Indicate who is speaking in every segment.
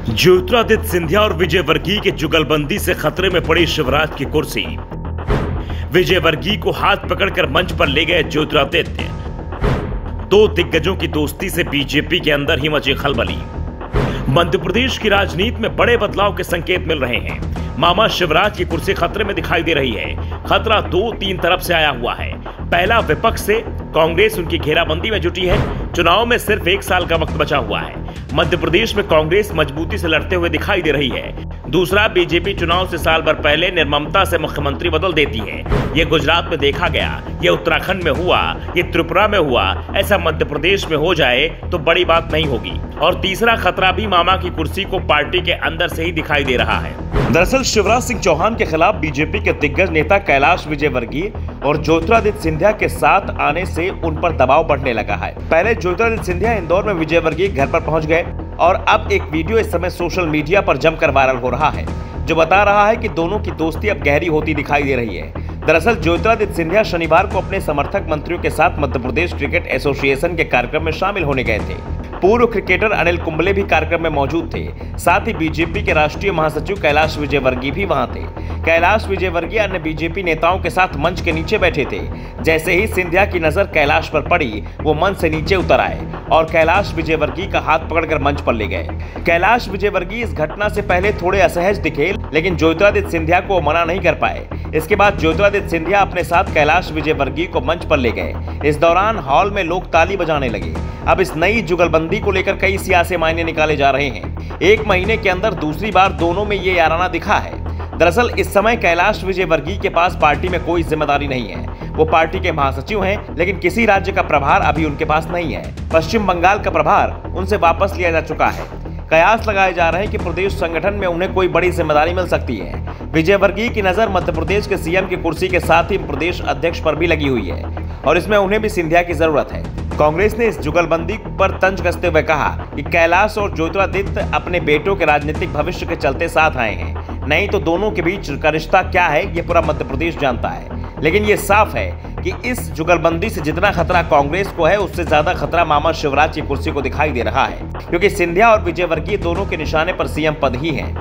Speaker 1: ज्योतिरादित्य सिंधिया और विजय वर्गीय के जुगलबंदी से खतरे में पड़ी शिवराज की कुर्सी। विजय वर्गीय को हाथ पकड़कर मंच पर ले गए ज्योतिरादित्य। दो दिग्गजों की दोस्ती से बीजेपी के अंदर ही मची खलबली। मध्य प्रदेश की राजनीति में बड़े बदलाव के संकेत मिल रहे हैं। मामा शिवराज की कुर्सी खतरे में दिखाई दे रही है। खतरा दो तीन तरफ से आया हुआ है। पहला, विपक्ष से कांग्रेस उनकी घेराबंदी में जुटी है। चुनाव में सिर्फ 1 साल का वक्त बचा हुआ है। मध्य प्रदेश में कांग्रेस मजबूती से लड़ते हुए दिखाई दे रही है। दूसरा, बीजेपी चुनाव से साल भर पहले निर्ममता से मुख्यमंत्री बदल देती है। ये गुजरात में देखा गया, ये उत्तराखंड में हुआ, ये त्रिपुरा में हुआ। ऐसा मध्य प्रदेश में हो जाए तो बड़ी बात नहीं होगी। और तीसरा खतरा भी मामा की कुर्सी को पार्टी के अंदर से ही दिखाई दे रहा है। दरअसल शिवराज सिंह चौहान के खिलाफ बीजेपी के दिग्गज नेता कैलाश विजयवर्गीय और ज्योतिरादित्य सिंधिया के साथ आने से उन पर दबाव बढ़ने लगा है। पहले ज्योतिरादित्य सिंधिया इंदौर में विजयवर्गीय घर पर पहुंच गए और अब एक वीडियो इस समय सोशल मीडिया पर जमकर वायरल हो रहा है, जो बता रहा है कि दोनों की दोस्ती अब गहरी होती दिखाई दे रही है। दरअसल ज्योतिरादित्य सिंधिया शनिवार को अपने समर्थक मंत्रियों के साथ मध्य प्रदेश क्रिकेट एसोसिएशन के कार्यक्रम में शामिल होने गए थे। पूर्व क्रिकेटर अनिल कुंबले भी कार्यक्रम में मौजूद थे। साथ ही बीजेपी के राष्ट्रीय महासचिव कैलाश विजयवर्गीय भी वहां थे। कैलाश विजयवर्गीय अन्य बीजेपी नेताओं के साथ मंच के नीचे बैठे थे। जैसे ही सिंधिया की नजर कैलाश पर पड़ी, वो मंच से नीचे उतर आए और कैलाश विजयवर्गीय का हाथ पकड़कर मंच पर ले गए। कैलाश विजयवर्गीय इस घटना से पहले थोड़े असहज दिखे, लेकिन ज्योतिरादित्य सिंधिया को मना नहीं कर पाए। इसके बाद ज्योतिरादित्य सिंधिया अपने साथ कैलाश विजयवर्गीय को मंच पर ले गए। इस दौरान हॉल में लोग ताली बजाने लगे। अब इस नई जुगलबंदी को लेकर कई सियासी मायने निकाले जा रहे हैं। 1 महीने के अंदर दूसरी बार दोनों में ये याराना दिखा है। दरअसल इस समय कैलाश विजयवर्गीय के पास पार्टी में कोई जिम्मेदारी नहीं है। वो पार्टी के महासचिव हैं, लेकिन किसी राज्य का प्रभार अभी उनके पास नहीं है। पश्चिम बंगाल का प्रभार उनसे वापस लिया जा चुका है। कयास लगाए जा रहे हैं कि प्रदेश संगठन में उन्हें कोई बड़ी जिम्मेदारी मिल सकती है। विजयवर्गीय की नजर मध्य प्रदेश के सीएम की कुर्सी के साथ ही प्रदेश अध्यक्ष पर भी लगी हुई है और इसमें उन्हें भी सिंधिया की जरूरत है। कांग्रेस ने इस जुगलबंदी पर तंज कसते हुए कहा कि कैलाश और ज्योतिरादित्य अपने बेटों के राजनीतिक भविष्य के चलते साथ आए हैं, नहीं तो दोनों के बीच का रिश्ता क्या है ये पूरा मध्य प्रदेश जानता है। लेकिन ये साफ है कि इस जुगलबंदी से जितना खतरा कांग्रेस को है, उससे ज्यादा खतरा मामा शिवराज की कुर्सी को दिखाई दे रहा है, क्योंकि सिंधिया और विजयवर्गीय दोनों के निशाने पर सीएम पद ही है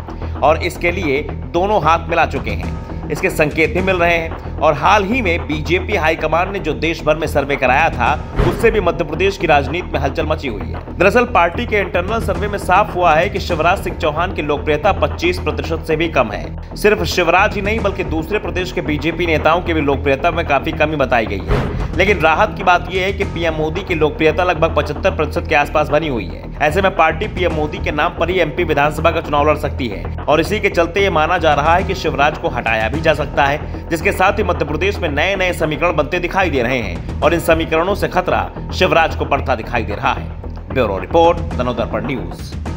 Speaker 1: और इसके लिए दोनों हाथ मिला चुके हैं। इसके संकेत भी मिल रहे हैं और हाल ही में बीजेपी हाईकमान ने जो देश भर में सर्वे कराया था, उससे भी मध्य प्रदेश की राजनीति में हलचल मची हुई है। दरअसल पार्टी के इंटरनल सर्वे में साफ हुआ है कि शिवराज सिंह चौहान की लोकप्रियता 25% से भी कम है। सिर्फ शिवराज ही नहीं बल्कि दूसरे प्रदेश के बीजेपी नेताओं की भी लोकप्रियता में काफी कमी बताई गई है। लेकिन राहत की बात यह है कि पीएम मोदी की लोकप्रियता लगभग 75% के आसपास बनी हुई है। ऐसे में पार्टी पीएम मोदी के नाम पर ही एमपी विधानसभा का चुनाव लड़ सकती है और इसी के चलते ये माना जा रहा है कि शिवराज को हटाया भी जा सकता है, जिसके साथ ही मध्य प्रदेश में नए नए समीकरण बनते दिखाई दे रहे हैं और इन समीकरणों से खतरा शिवराज को बढ़ता दिखाई दे रहा है। Bureau report, the Navdarpan news.